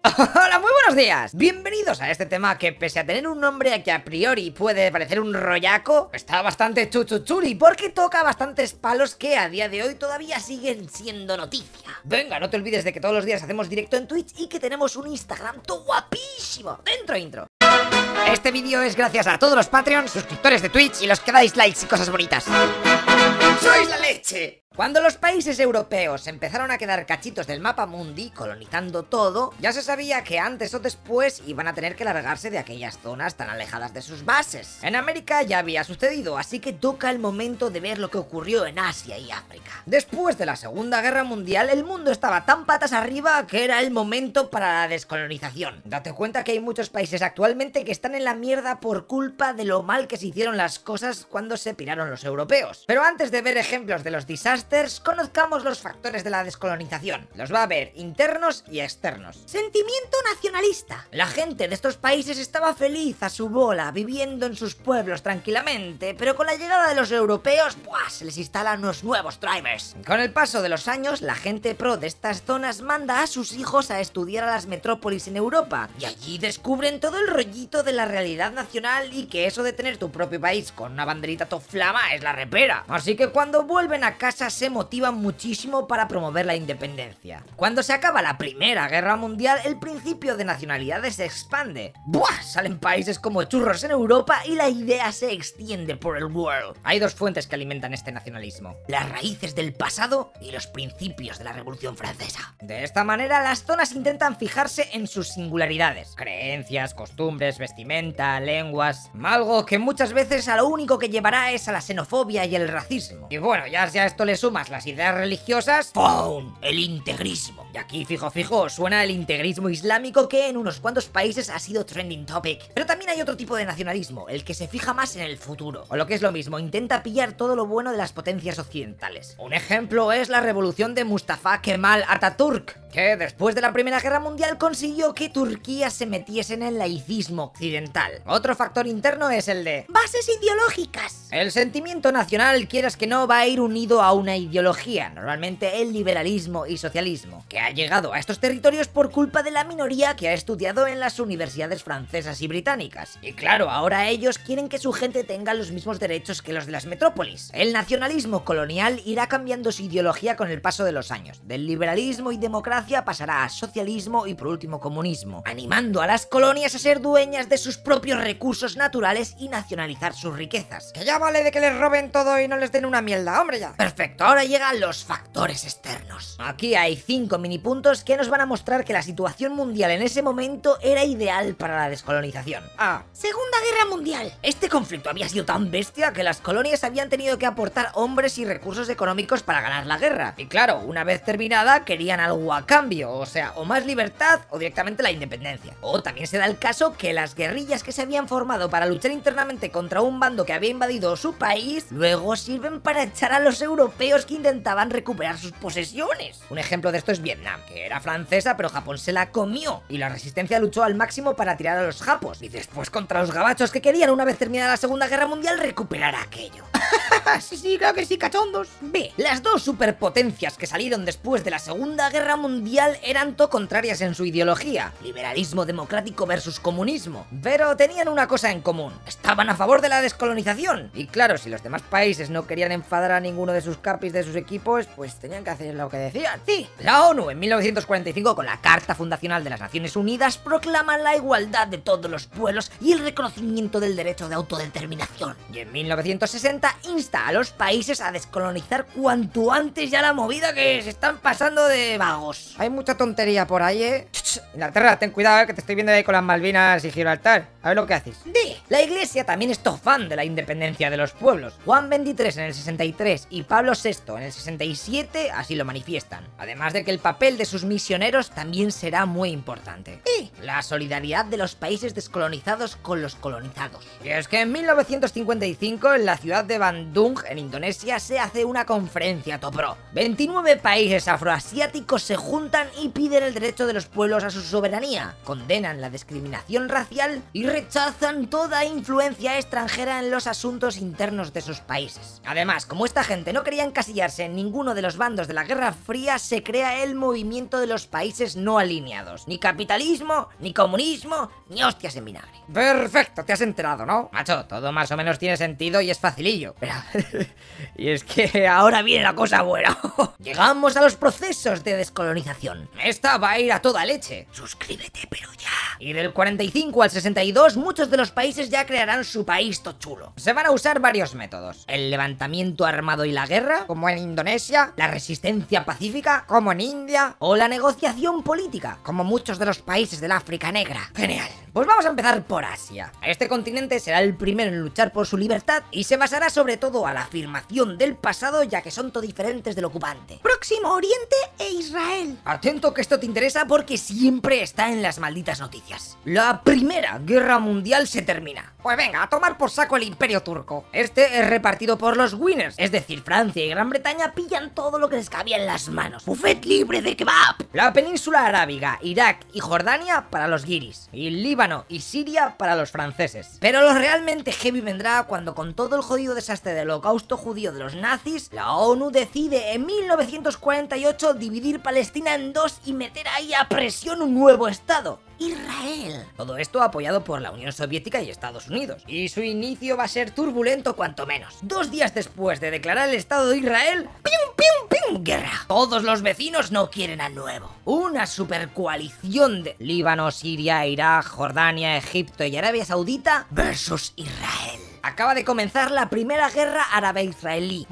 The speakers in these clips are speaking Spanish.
Hola, muy buenos días. Bienvenidos a este tema que, pese a tener un nombre que a priori puede parecer un rollaco, está bastante chuchuchuli porque toca bastantes palos que a día de hoy todavía siguen siendo noticia. Venga, no te olvides de que todos los días hacemos directo en Twitch y que tenemos un Instagram todo guapísimo. Dentro intro. Este vídeo es gracias a todos los Patreons, suscriptores de Twitch y los que dais likes y cosas bonitas. ¡Sois la leche! Cuando los países europeos empezaron a quedar cachitos del mapa mundi, colonizando todo, ya se sabía que antes o después iban a tener que largarse de aquellas zonas tan alejadas de sus bases. En América ya había sucedido, así que toca el momento de ver lo que ocurrió en Asia y África. Después de la Segunda Guerra Mundial, el mundo estaba tan patas arriba que era el momento para la descolonización. Date cuenta que hay muchos países actualmente que están en la mierda por culpa de lo mal que se hicieron las cosas cuando se piraron los europeos. Pero antes de ver ejemplos de los desastres, conozcamos los factores de la descolonización. Los va a haber internos y externos. Sentimiento nacionalista. La gente de estos países estaba feliz a su bola, viviendo en sus pueblos tranquilamente, pero con la llegada de los europeos, ¡buah!, se les instalan unos nuevos drivers. Con el paso de los años, la gente pro de estas zonas manda a sus hijos a estudiar a las metrópolis en Europa, y allí descubren todo el rollito de la realidad nacional y que eso de tener tu propio país con una banderita toflama es la repera. Así que cuando vuelven a casa se motivan muchísimo para promover la independencia. Cuando se acaba la Primera Guerra Mundial, el principio de nacionalidades se expande. ¡Buah! Salen países como churros en Europa y la idea se extiende por el world. Hay dos fuentes que alimentan este nacionalismo: las raíces del pasado y los principios de la Revolución Francesa. De esta manera, las zonas intentan fijarse en sus singularidades: creencias, costumbres, vestimenta, lenguas. Algo que muchas veces a lo único que llevará es a la xenofobia y el racismo. Y bueno, ya si a esto le sumas las ideas religiosas, ¡pum!, el integrismo. Y aquí fijo suena el integrismo islámico, que en unos cuantos países ha sido trending topic. Pero también hay otro tipo de nacionalismo, el que se fija más en el futuro, o lo que es lo mismo, intenta pillar todo lo bueno de las potencias occidentales. Un ejemplo es la revolución de Mustafa Kemal Atatürk, que después de la Primera Guerra Mundial consiguió que Turquía se metiese en el laicismo occidental. Otro factor interno es el de bases ideológicas. El sentimiento nacional, quieras que no, va a ir unido a una ideología, normalmente el liberalismo y socialismo, que ha llegado a estos territorios por culpa de la minoría que ha estudiado en las universidades francesas y británicas. Y claro, ahora ellos quieren que su gente tenga los mismos derechos que los de las metrópolis. El nacionalismo colonial irá cambiando su ideología con el paso de los años. Del liberalismo y democracia pasará a socialismo y por último comunismo, animando a las colonias a ser dueñas de sus propios recursos naturales y nacionalizar sus riquezas. Que ya vale de que les roben todo y no les den una mierda, hombre, ya. Perfecto, ahora llegan los factores externos. Aquí hay 5 mini puntos que nos van a mostrar que la situación mundial en ese momento era ideal para la descolonización. A. Segunda Guerra Mundial. Este conflicto había sido tan bestia que las colonias habían tenido que aportar hombres y recursos económicos para ganar la guerra. Y claro, una vez terminada querían algo a cambio, o sea, o más libertad o directamente la independencia. O también se da el caso que las guerrillas que se habían formado para luchar internamente contra un bando que había invadido su país, luego sirven para echar a los europeos que intentaban recuperar sus posesiones. Un ejemplo de esto es Vietnam, que era francesa pero Japón se la comió y la resistencia luchó al máximo para tirar a los japos y después contra los gabachos que querían, una vez terminada la Segunda Guerra Mundial, recuperar aquello. Sí, claro que sí, cachondos. B. Las dos superpotencias que salieron después de la Segunda Guerra Mundial eran todo contrarias en su ideología: liberalismo democrático versus comunismo. Pero tenían una cosa en común: estaban a favor de la descolonización. Y claro, si los demás países no querían enfadar a ninguno de sus capis de sus equipos, pues tenían que hacer lo que decían. Sí, la ONU en 1945, con la Carta Fundacional de las Naciones Unidas, proclama la igualdad de todos los pueblos y el reconocimiento del derecho de autodeterminación. Y en 1960 insta a los países a descolonizar cuanto antes ya la movida, que se están pasando de vagos. Hay mucha tontería por ahí, ¿eh? Inglaterra, ten cuidado, que te estoy viendo ahí con las Malvinas y Gibraltar. A ver lo que haces. D. La Iglesia también es fan de la independencia de los pueblos. Juan XXIII en el 63 y Pablo VI en el 67 así lo manifiestan. Además de que el papel de sus misioneros también será muy importante. Y la solidaridad de los países descolonizados con los colonizados. Y es que en 1955, en la ciudad de Bandung, en Indonesia, se hace una conferencia Topro. 29 países afroasiáticos se juntan y piden el derecho de los pueblos a su soberanía, condenan la discriminación racial y rechazan toda influencia extranjera en los asuntos internos de sus países. Además, como esta gente no quería encasillarse en ninguno de los bandos de la Guerra Fría, se crea el movimiento de los países no alineados. Ni capitalismo, ni comunismo, ni hostias en vinagre. Perfecto, te has enterado, ¿no? Macho, todo más o menos tiene sentido y es facilillo. Pero... y es que ahora viene la cosa buena. Llegamos a los procesos de descolonización. Esta va a ir a toda leche. Suscríbete, pero ya. Y del 45 al 62, muchos de los países ya crearán su país tochulo. Se van a usar varios métodos. El levantamiento armado y la guerra, como en Indonesia, la resistencia pacífica, como en India, o la negociación política, como muchos de los países del África Negra. Genial. Pues vamos a empezar por Asia. Este continente será el primero en luchar por su libertad y se basará sobre todo a la afirmación del pasado, ya que son todo diferentes del ocupante. Próximo Oriente e Israel. Atento que esto te interesa porque siempre está en las malditas noticias. La Primera Guerra Mundial se termina. Pues venga, a tomar por saco el Imperio Turco. Este es repartido por los winners, es decir, Francia y Gran Bretaña pillan todo lo que les cabía en las manos. Buffet libre de kebab. La península arábiga, Irak y Jordania para los guiris. Y Líbano y Siria para los franceses. Pero lo realmente heavy vendrá cuando, con todo el jodido desastre del holocausto judío de los nazis, la ONU decide en 1948 dividir Palestina en dos y meter ahí a presión un nuevo estado: Israel. Todo esto apoyado por la Unión Soviética y Estados Unidos. Y su inicio va a ser turbulento cuanto menos. 2 días después de declarar el Estado de Israel, ¡pim, pim, pim! Guerra. Todos los vecinos no quieren al nuevo. Una supercoalición de Líbano, Siria, Irak, Jordania, Egipto y Arabia Saudita versus Israel. Acaba de comenzar la primera guerra árabe-israelí.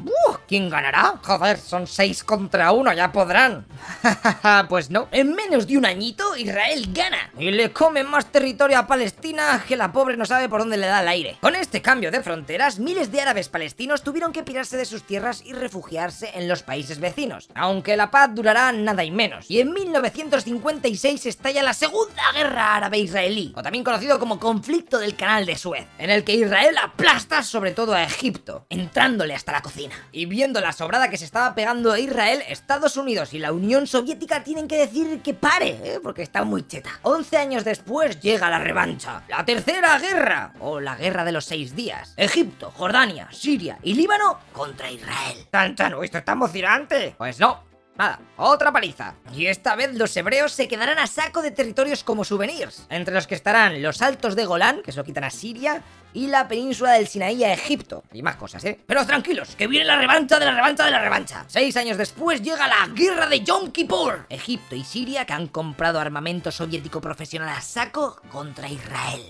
¿Quién ganará? Joder, son 6 contra 1, ya podrán. Pues no. En menos de un añito, Israel gana. Y le come más territorio a Palestina que la pobre no sabe por dónde le da el aire. Con este cambio de fronteras, miles de árabes palestinos tuvieron que pirarse de sus tierras y refugiarse en los países vecinos. Aunque la paz durará nada y menos. Y en 1956 estalla la Segunda Guerra Árabe-Israelí, o también conocido como Conflicto del Canal de Suez, en el que Israel aplasta sobre todo a Egipto, entrándole hasta la cocina. Y viendo la sobrada que se estaba pegando a Israel, Estados Unidos y la Unión Soviética tienen que decir que pare, porque está muy cheta. 11 años después llega la revancha, la Tercera Guerra, o la Guerra de los 6 días. Egipto, Jordania, Siria y Líbano contra Israel. ¡Tan, esto está emocionante! Pues no. Nada, otra paliza. Y esta vez los hebreos se quedarán a saco de territorios como souvenirs, entre los que estarán los Altos de Golán, que se lo quitan a Siria, y la península del Sinaí a Egipto. Y más cosas, ¿eh? Pero tranquilos, que viene la revancha de la revancha de la revancha. 6 años después llega la Guerra de Yom Kippur. Egipto y Siria, que han comprado armamento soviético profesional a saco, contra Israel.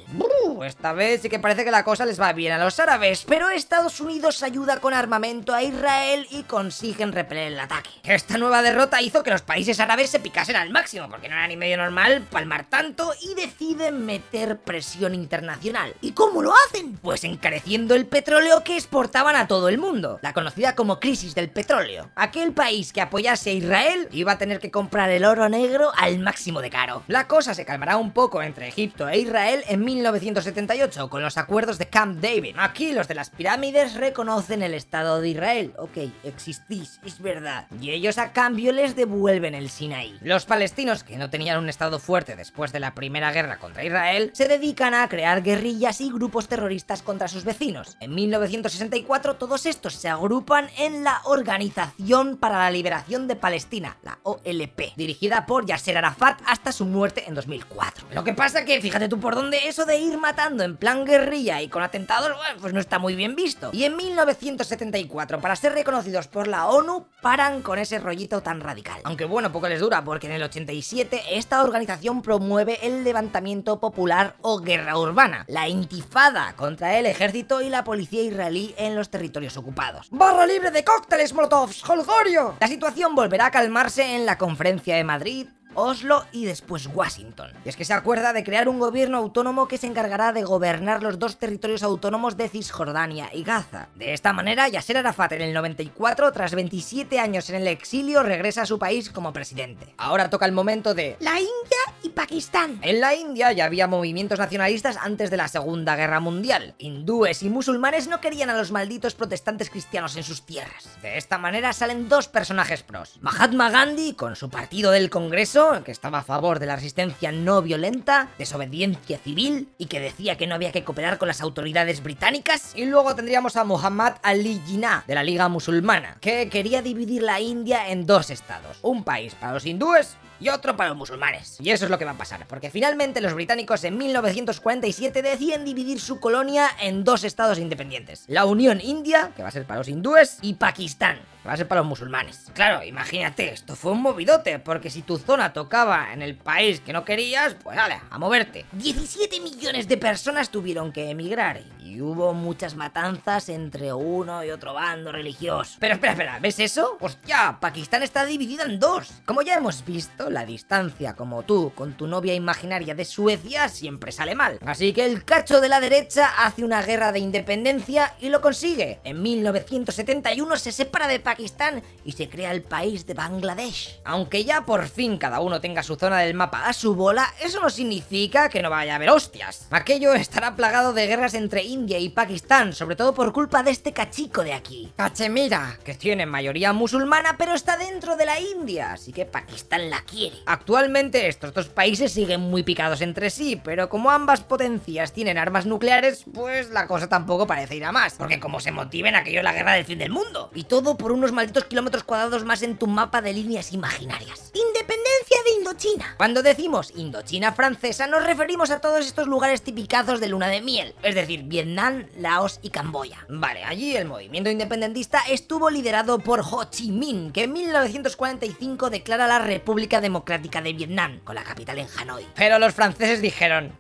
Esta vez sí que parece que la cosa les va bien a los árabes, pero Estados Unidos ayuda con armamento a Israel y consiguen repeler el ataque. Esta nueva derrota hizo que los países árabes se picasen al máximo, porque no era ni medio normal palmar tanto, y deciden meter presión internacional. ¿Y cómo lo hacen? Pues encareciendo el petróleo que exportaban a todo el mundo, la conocida como crisis del petróleo. Aquel país que apoyase a Israel iba a tener que comprar el oro negro al máximo de caro. La cosa se calmará un poco entre Egipto e Israel en 1978 con los acuerdos de Camp David. Aquí los de las pirámides reconocen el Estado de Israel. Ok, existís, es verdad. Y ellos a cambio les devuelven el Sinaí. Los palestinos, que no tenían un estado fuerte después de la primera guerra contra Israel, se dedican a crear guerrillas y grupos terroristas contra sus vecinos. En 1964 todos estos se agrupan en la Organización para la Liberación de Palestina, la OLP, dirigida por Yasser Arafat hasta su muerte en 2004. Lo que pasa que, fíjate tú por dónde, eso de ir matando en plan guerrilla y con atentados, bueno, pues no está muy bien visto. Y en 1974, para ser reconocidos por la ONU, paran con ese rollito tan radical. Aunque bueno, poco les dura, porque en el 87 esta organización promueve el levantamiento popular o guerra urbana, la intifada, contra el ejército y la policía israelí en los territorios ocupados. ¡Barra libre de cócteles molotovs, Holgorio! La situación volverá a calmarse en la Conferencia de Madrid, Oslo y después Washington. Y es que se acuerda de crear un gobierno autónomo que se encargará de gobernar los 2 territorios autónomos de Cisjordania y Gaza. De esta manera, Yasser Arafat en el 94, tras 27 años en el exilio, regresa a su país como presidente. Ahora toca el momento de la India y Pakistán. En la India ya había movimientos nacionalistas antes de la Segunda Guerra Mundial. Hindúes y musulmanes no querían a los malditos protestantes cristianos en sus tierras. De esta manera salen 2 personajes pros: Mahatma Gandhi, con su partido del Congreso, Alfonso, que estaba a favor de la resistencia no violenta, desobediencia civil y que decía que no había que cooperar con las autoridades británicas. Y luego tendríamos a Muhammad Ali Jinnah, de la Liga Musulmana, que quería dividir la India en dos estados, un país para los hindúes y otro para los musulmanes. Y eso es lo que va a pasar, porque finalmente los británicos en 1947 deciden dividir su colonia en dos estados independientes: la Unión India, que va a ser para los hindúes, y Pakistán, que va a ser para los musulmanes. Claro, imagínate, esto fue un movidote, porque si tu zona tocaba en el país que no querías, pues dale, a moverte. 17 millones de personas tuvieron que emigrar y hubo muchas matanzas entre uno y otro bando religioso. Pero espera, ¿ves eso? Hostia, Pakistán está dividida en dos. Como ya hemos visto, la distancia como tú con tu novia imaginaria de Suecia siempre sale mal. Así que el cacho de la derecha hace una guerra de independencia y lo consigue. En 1971 se separa de Pakistán y se crea el país de Bangladesh. Aunque ya por fin cada uno tenga su zona del mapa a su bola, eso no significa que no vaya a haber hostias. Aquello estará plagado de guerras entre India y Pakistán, sobre todo por culpa de este cachico de aquí, Cachemira, que tiene mayoría musulmana pero está dentro de la India, así que Pakistán la quiere. Actualmente estos dos países siguen muy picados entre sí, pero como ambas potencias tienen armas nucleares, pues la cosa tampoco parece ir a más, porque como se motiven, aquello es la guerra del fin del mundo. Y todo por unos malditos kilómetros cuadrados más en tu mapa de líneas imaginarias. Independencia de Indochina. Cuando decimos Indochina francesa nos referimos a todos estos lugares tipicazos de luna de miel, es decir, Vietnam, Laos y Camboya. Vale, allí el movimiento independentista estuvo liderado por Ho Chi Minh, que en 1945 declara la República Democrática de Vietnam, con la capital en Hanoi. Pero los franceses dijeron: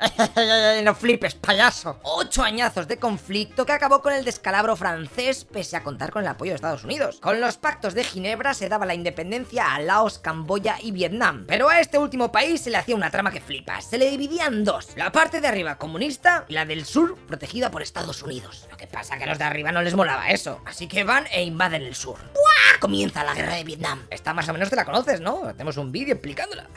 no flipes, payaso. 8 añazos de conflicto que acabó con el descalabro francés, pese a contar con el apoyo de Estados Unidos. Con los pactos de Ginebra se daba la independencia a Laos, Camboya y Vietnam, pero a este último país se le hacía una trama que flipas. Se le dividía en dos: la parte de arriba comunista y la del sur protegida por Estados Unidos. Lo que pasa que a los de arriba no les molaba eso, así que van e invaden el sur. ¡Buah! Comienza la guerra de Vietnam. Esta más o menos te la conoces, ¿no? Tenemos un vídeo explicándola.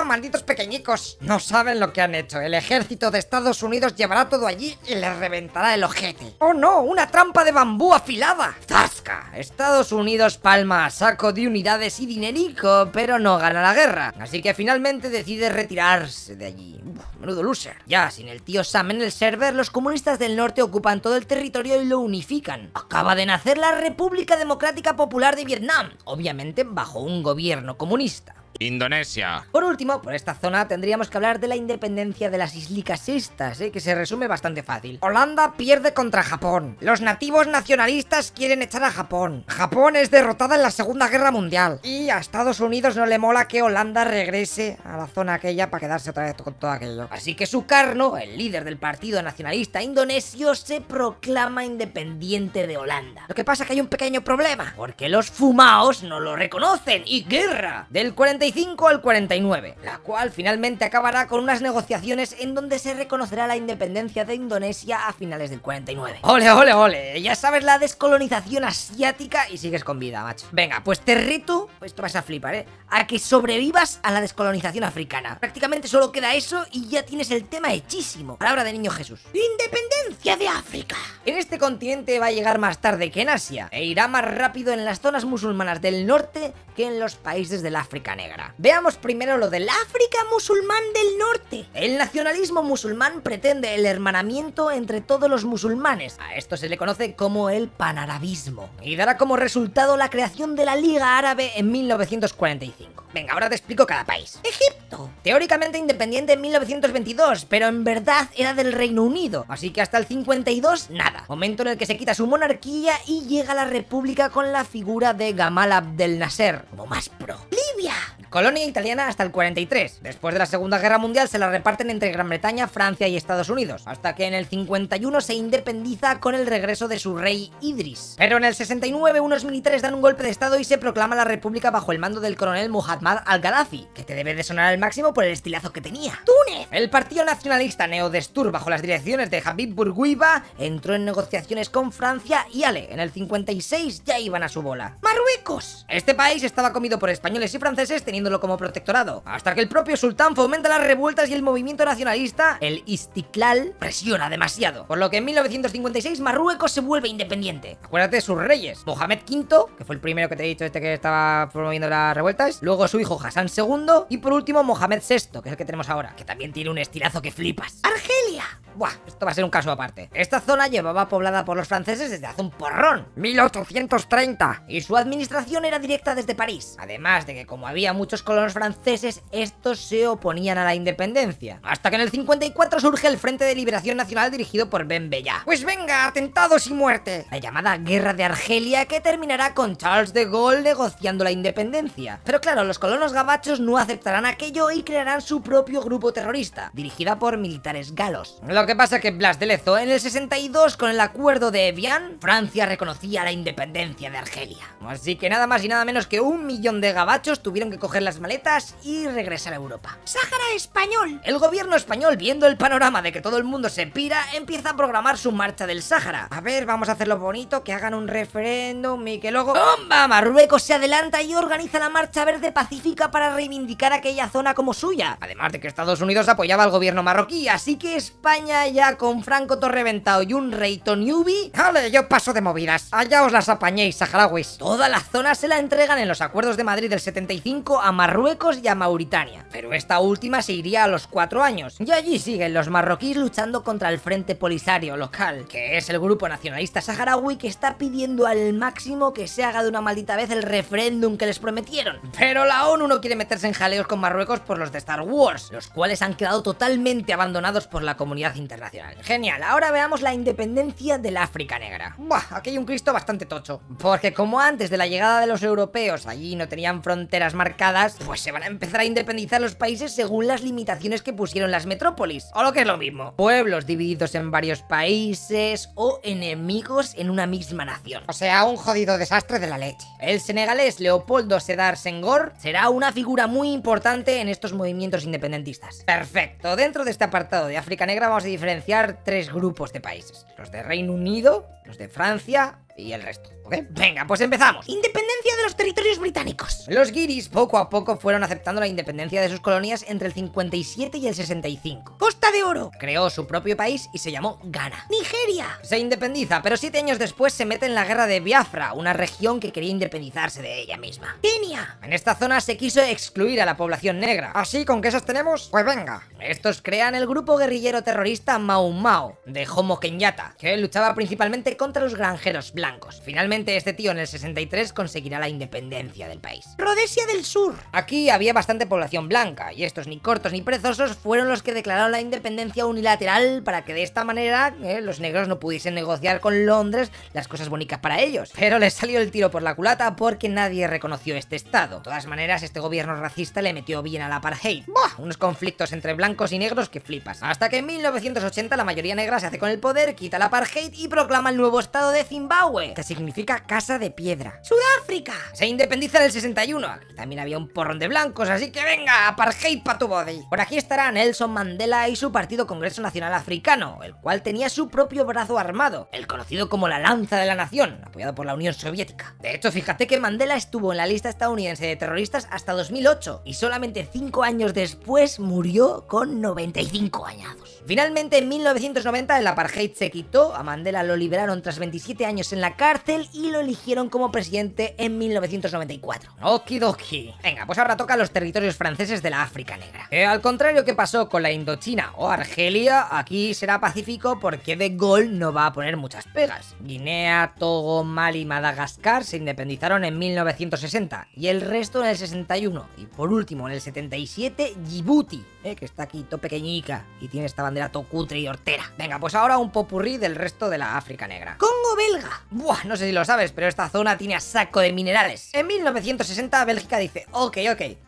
Malditos pequeñicos, no saben lo que han hecho. El ejército de Estados Unidos llevará todo allí y les reventará el ojete. ¡Oh no! ¡Una trampa de bambú afilada! ¡Zasca! Estados Unidos palma a saco de unidades y dinerico, pero no gana la guerra. Así que finalmente decide retirarse de allí. Menudo loser. Ya, sin el tío Sam en el server, los comunistas del norte ocupan todo el territorio y lo unifican. Acaba de nacer la República Democrática Popular de Vietnam, obviamente bajo un gobierno comunista. Indonesia. Por último, por esta zona tendríamos que hablar de la independencia de las islicas estas, que se resume bastante fácil. Holanda pierde contra Japón. Los nativos nacionalistas quieren echar a Japón. Japón es derrotada en la Segunda Guerra Mundial. Y a Estados Unidos no le mola que Holanda regrese a la zona aquella para quedarse otra vez con todo aquello. Así que Sukarno, el líder del Partido Nacionalista Indonesio, se proclama independiente de Holanda. Lo que pasa es que hay un pequeño problema, porque los fumaos no lo reconocen y guerra. Del 45 al 49, la cual finalmente acabará con unas negociaciones en donde se reconocerá la independencia de Indonesia a finales del 49. ¡Ole, ole, ole! Ya sabes, la descolonización asiática y sigues con vida, macho. Venga, pues te reto, pues te vas a flipar, a que sobrevivas a la descolonización africana. Prácticamente solo queda eso y ya tienes el tema hechísimo. Palabra de niño Jesús. ¡Independencia de África! En este continente va a llegar más tarde que en Asia e irá más rápido en las zonas musulmanas del norte que en los países del África negra. Veamos primero lo del África musulmán del norte. El nacionalismo musulmán pretende el hermanamiento entre todos los musulmanes. A esto se le conoce como el panarabismo y dará como resultado la creación de la Liga Árabe en 1945. Venga, ahora te explico cada país. Egipto, teóricamente independiente en 1922, pero en verdad era del Reino Unido, así que hasta el 52 nada. Momento en el que se quita su monarquía y llega la república con la figura de Gamal Abdel Nasser como más pro. Libia, colonia italiana hasta el 43. Después de la Segunda Guerra Mundial se la reparten entre Gran Bretaña, Francia y Estados Unidos, hasta que en el 51 se independiza con el regreso de su rey Idris. Pero en el 69 unos militares dan un golpe de estado y se proclama la república bajo el mando del coronel Muhammad al-Gaddafi, que te debe de sonar al máximo por el estilazo que tenía. Túnez, el partido nacionalista Neodestur bajo las direcciones de Habib Bourguiba entró en negociaciones con Francia y ale, en el 56 ya iban a su bola. Marruecos, este país estaba comido por españoles y franceses, tenía teniéndolo como protectorado, hasta que el propio sultán fomenta las revueltas y el movimiento nacionalista, el Istiklal, presiona demasiado, por lo que en 1956 Marruecos se vuelve independiente. Acuérdate de sus reyes, Mohamed V, que fue el primero que te he dicho que estaba promoviendo las revueltas, luego su hijo Hassan II y por último Mohamed VI, que es el que tenemos ahora, que también tiene un estilazo que flipas. ¡Argelia! Buah, esto va a ser un caso aparte. Esta zona llevaba poblada por los franceses desde hace un porrón, 1830, y su administración era directa desde París. Además de que como había muchos colonos franceses, estos se oponían a la independencia. Hasta que en el 54 surge el Frente de Liberación Nacional dirigido por Ben Bella. Pues venga, atentados y muerte. La llamada Guerra de Argelia, que terminará con Charles de Gaulle negociando la independencia. Pero claro, los colonos gabachos no aceptarán aquello y crearán su propio grupo terrorista, dirigida por militares galos. Lo que pasa que Blas de Lezo, en el 62, con el acuerdo de Evian, Francia reconocía la independencia de Argelia. Así que nada más y nada menos que 1 millón de gabachos tuvieron que coger las maletas y regresar a Europa. ¡Sáhara español! El gobierno español, viendo el panorama de que todo el mundo se pira, empieza a programar su marcha del Sáhara. A ver, vamos a hacerlo bonito, que hagan un referéndum y que luego... ¡Bomba! Marruecos se adelanta y organiza la Marcha Verde Pacífica para reivindicar aquella zona como suya. Además de que Estados Unidos apoyaba al gobierno marroquí, así que España, ya con Franco todo reventado y un rey Tonyubi... ¡Vale, yo paso de movidas! Allá os las apañéis, saharauis. Toda la zona se la entregan en los acuerdos de Madrid del 75 a Marruecos y a Mauritania. Pero esta última se iría a los 4 años. Y allí siguen los marroquíes luchando contra el Frente Polisario local, que es el grupo nacionalista saharaui que está pidiendo al máximo que se haga de una maldita vez el referéndum que les prometieron. Pero la ONU no quiere meterse en jaleos con Marruecos por los de Star Wars, los cuales han quedado totalmente abandonados por la comunidad internacional. Genial, ahora veamos la independencia del África Negra. Buah, aquí hay un Cristo bastante tocho, porque como antes de la llegada de los europeos allí no tenían fronteras marcadas, pues se van a empezar a independizar los países según las limitaciones que pusieron las metrópolis, o lo que es lo mismo, pueblos divididos en varios países o enemigos en una misma nación. O sea, un jodido desastre de la leche. El senegalés Leopoldo Sédar Senghor será una figura muy importante en estos movimientos independentistas. Perfecto, dentro de este apartado de África Negra vamos a diferenciar 3 grupos de países: los de Reino Unido, los de Francia y el resto, ¿ok? Venga, pues empezamos. Independencia de los territorios británicos. Los guiris poco a poco fueron aceptando la independencia de sus colonias entre el 57 y el 65. Costa de Oro creó su propio país y se llamó Ghana. Nigeria se independiza, pero 7 años después se mete en la guerra de Biafra, una región que quería independizarse de ella misma. Kenia. En esta zona se quiso excluir a la población negra. ¿Así con qué esos tenemos? Pues venga. Estos crean el grupo guerrillero terrorista Mau Mau, de Jomo Kenyatta, que luchaba principalmente contra los granjeros blancos. Finalmente este tío en el 63 conseguirá la independencia del país. Rhodesia del Sur. Aquí había bastante población blanca y estos ni cortos ni perezosos fueron los que declararon la independencia unilateral para que de esta manera los negros no pudiesen negociar con Londres las cosas bonitas para ellos. Pero les salió el tiro por la culata porque nadie reconoció este estado. De todas maneras, este gobierno racista le metió bien al apartheid. ¡Buah! Unos conflictos entre blancos y negros que flipas. Hasta que en 1980 la mayoría negra se hace con el poder, quita el apartheid y proclama el nuevo estado de Zimbabue, que significa casa de piedra. Sudáfrica se independiza en el 61. Aquí también había un porrón de blancos, así que venga, apartheid pa' tu body. Por aquí estará Nelson Mandela y su partido Congreso Nacional Africano, el cual tenía su propio brazo armado, el conocido como la Lanza de la Nación, apoyado por la Unión Soviética. De hecho, fíjate que Mandela estuvo en la lista estadounidense de terroristas hasta 2008 y solamente 5 años después murió con 95 añazos. Finalmente, en 1990 el apartheid se quitó, a Mandela lo liberaron tras 27 años en la cárcel y lo eligieron como presidente en 1994. Okidoki. Venga, pues ahora toca los territorios franceses de la África Negra. Al contrario que pasó con la Indochina o Argelia, aquí será pacífico porque De Gaulle no va a poner muchas pegas. Guinea, Togo, Mali y Madagascar se independizaron en 1960 y el resto en el 61. Y por último, en el 77, Djibouti, que está aquí todo pequeñica y tiene esta bandera todo cutre y hortera. Venga, pues ahora un popurrí del resto de la África Negra. Congo belga. Buah, no sé si lo sabes, pero esta zona tiene a saco de minerales. En 1960 Bélgica dice, ok,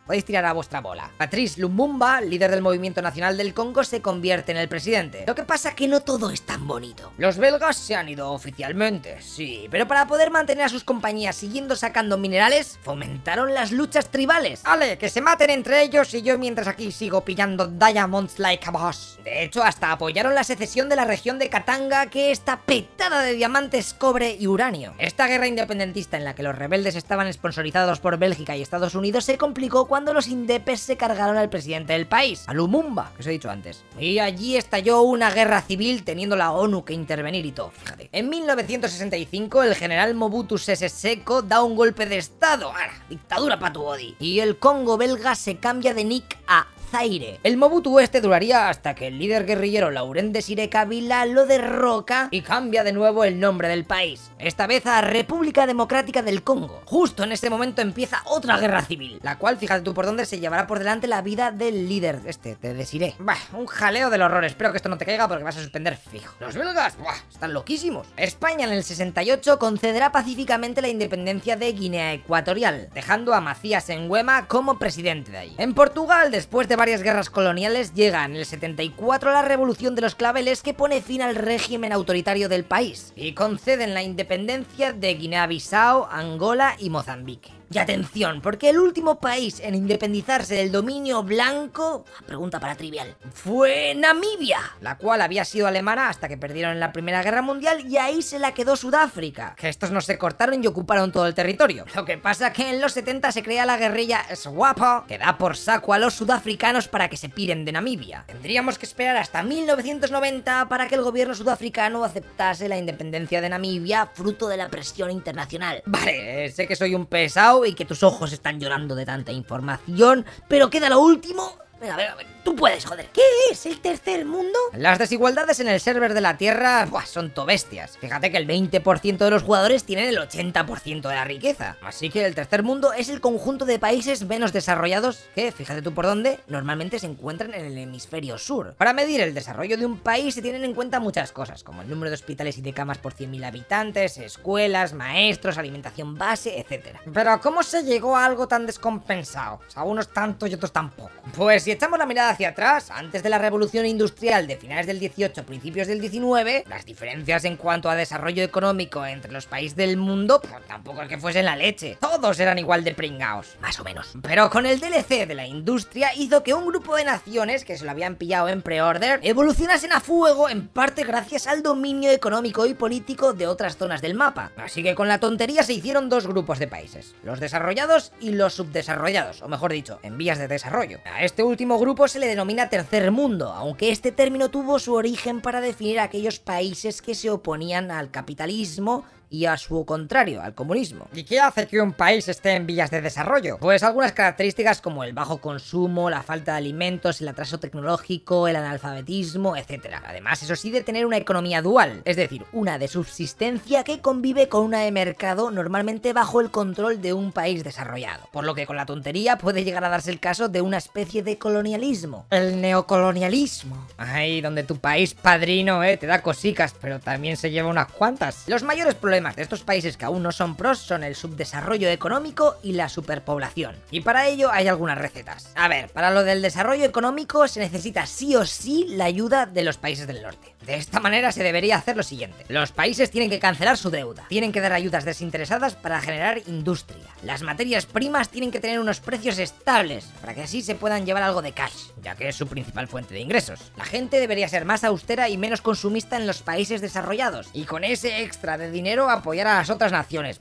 podéis tirar a vuestra bola. Patrice Lumumba, líder del movimiento nacional del Congo, se convierte en el presidente. Lo que pasa que no todo es tan tan bonito. Los belgas se han ido oficialmente, sí, pero para poder mantener a sus compañías siguiendo sacando minerales, fomentaron las luchas tribales. ¡Ale, que se maten entre ellos y yo mientras aquí sigo pillando diamonds like a boss! De hecho, hasta apoyaron la secesión de la región de Katanga, que está petada de diamantes, cobre y uranio. Esta guerra independentista en la que los rebeldes estaban sponsorizados por Bélgica y Estados Unidos se complicó cuando los indepes se cargaron al presidente del país, a Lumumba, que os he dicho antes. Y allí estalló una guerra civil teniendo la ONU que intervenir y todo, fíjate. En 1965 el general Mobutu Sese Seko da un golpe de estado, ¡ara! Dictadura pa' tu body. Y el Congo belga se cambia de nick a Zaire. El Mobutu este duraría hasta que el líder guerrillero Laurent Desiré Kabila lo derroca y cambia de nuevo el nombre del país, esta vez a República Democrática del Congo. Justo en ese momento empieza otra guerra civil, la cual, fíjate tú por dónde, se llevará por delante la vida del líder de Desiré. Bah, un jaleo del horror, espero que esto no te caiga porque vas a suspender fijo. Los belgas, buah, están loquísimos. España en el 68 concederá pacíficamente la independencia de Guinea Ecuatorial, dejando a Macías Nguema como presidente de ahí. En Portugal, después de varias guerras coloniales, llega en el 74 la Revolución de los Claveles, que pone fin al régimen autoritario del país y conceden la independencia de Guinea-Bissau, Angola y Mozambique. Y atención, porque el último país en independizarse del dominio blanco, pregunta para trivial, fue Namibia, la cual había sido alemana hasta que perdieron en la Primera Guerra Mundial y ahí se la quedó Sudáfrica, que estos no se cortaron y ocuparon todo el territorio. Lo que pasa que en los 70 se crea la guerrilla SWAPO, que da por saco a los sudafricanos para que se piren de Namibia. Tendríamos que esperar hasta 1990 para que el gobierno sudafricano aceptase la independencia de Namibia, fruto de la presión internacional. Vale, sé que soy un pesado y que tus ojos están llorando de tanta información, pero queda lo último. Venga, tú puedes, joder. ¿Qué es el tercer mundo? Las desigualdades en el server de la Tierra, son tobestias. Fíjate que el 20% de los jugadores tienen el 80% de la riqueza. Así que el tercer mundo es el conjunto de países menos desarrollados que, fíjate tú por dónde, normalmente se encuentran en el hemisferio sur. Para medir el desarrollo de un país se tienen en cuenta muchas cosas, como el número de hospitales y de camas por 100.000 habitantes, escuelas, maestros, alimentación base, etc. Pero ¿cómo se llegó a algo tan descompensado? O sea, unos tantos y otros tampoco. Pues si echamos la mirada hacia atrás, antes de la revolución industrial de finales del 18, principios del 19, las diferencias en cuanto a desarrollo económico entre los países del mundo, tampoco es que fuesen la leche. Todos eran igual de pringaos, más o menos. Pero con el DLC de la industria hizo que un grupo de naciones que se lo habían pillado en pre-order evolucionasen a fuego, en parte gracias al dominio económico y político de otras zonas del mapa. Así que con la tontería se hicieron dos grupos de países, los desarrollados y los subdesarrollados, o mejor dicho, en vías de desarrollo. A este último grupo se le denomina tercer mundo, aunque este término tuvo su origen para definir a aquellos países que se oponían al capitalismo y a su contrario, al comunismo. ¿Y qué hace que un país esté en vías de desarrollo? Pues algunas características como el bajo consumo, la falta de alimentos, el atraso tecnológico, el analfabetismo, etc. Además, eso sí, de tener una economía dual, es decir, una de subsistencia que convive con una de mercado, normalmente bajo el control de un país desarrollado. Por lo que con la tontería puede llegar a darse el caso de una especie de colonialismo. El neocolonialismo. Ahí donde tu país padrino, te da cosicas, pero también se lleva unas cuantas. Los mayores problemas de estos países que aún no son pros son el subdesarrollo económico y la superpoblación. Y para ello hay algunas recetas. A ver, para lo del desarrollo económico se necesita sí o sí la ayuda de los países del norte. De esta manera se debería hacer lo siguiente. Los países tienen que cancelar su deuda, tienen que dar ayudas desinteresadas para generar industria. Las materias primas tienen que tener unos precios estables, para que así se puedan llevar algo de cash, ya que es su principal fuente de ingresos. La gente debería ser más austera y menos consumista en los países desarrollados, y con ese extra de dinero apoyar a las otras naciones.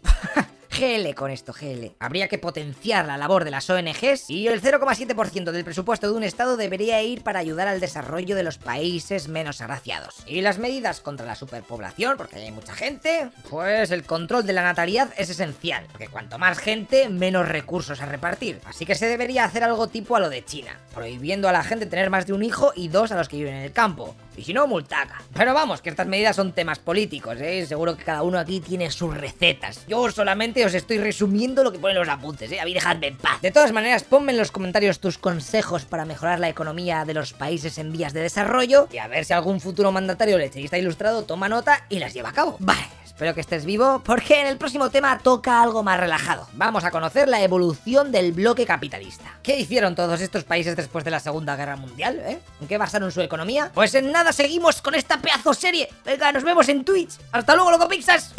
GL con esto, GL. Habría que potenciar la labor de las ONGs y el 0,7% del presupuesto de un estado debería ir para ayudar al desarrollo de los países menos agraciados. Y las medidas contra la superpoblación, porque hay mucha gente, pues el control de la natalidad es esencial, porque cuanto más gente, menos recursos a repartir. Así que se debería hacer algo tipo a lo de China, prohibiendo a la gente tener más de un hijo y dos a los que viven en el campo. Y si no, multaca. Pero vamos, que estas medidas son temas políticos, seguro que cada uno aquí tiene sus recetas. Yo solamente os estoy resumiendo lo que ponen los apuntes, A mí dejadme en paz. De todas maneras, ponme en los comentarios tus consejos para mejorar la economía de los países en vías de desarrollo y a ver si algún futuro mandatario lecherista ilustrado toma nota y las lleva a cabo. Vale. espero que estés vivo, porque en el próximo tema toca algo más relajado. Vamos a conocer la evolución del bloque capitalista. ¿Qué hicieron todos estos países después de la Segunda Guerra Mundial? ¿En qué basaron su economía? Pues en nada, seguimos con esta pedazo serie. Venga, nos vemos en Twitch. ¡Hasta luego, Locopixas!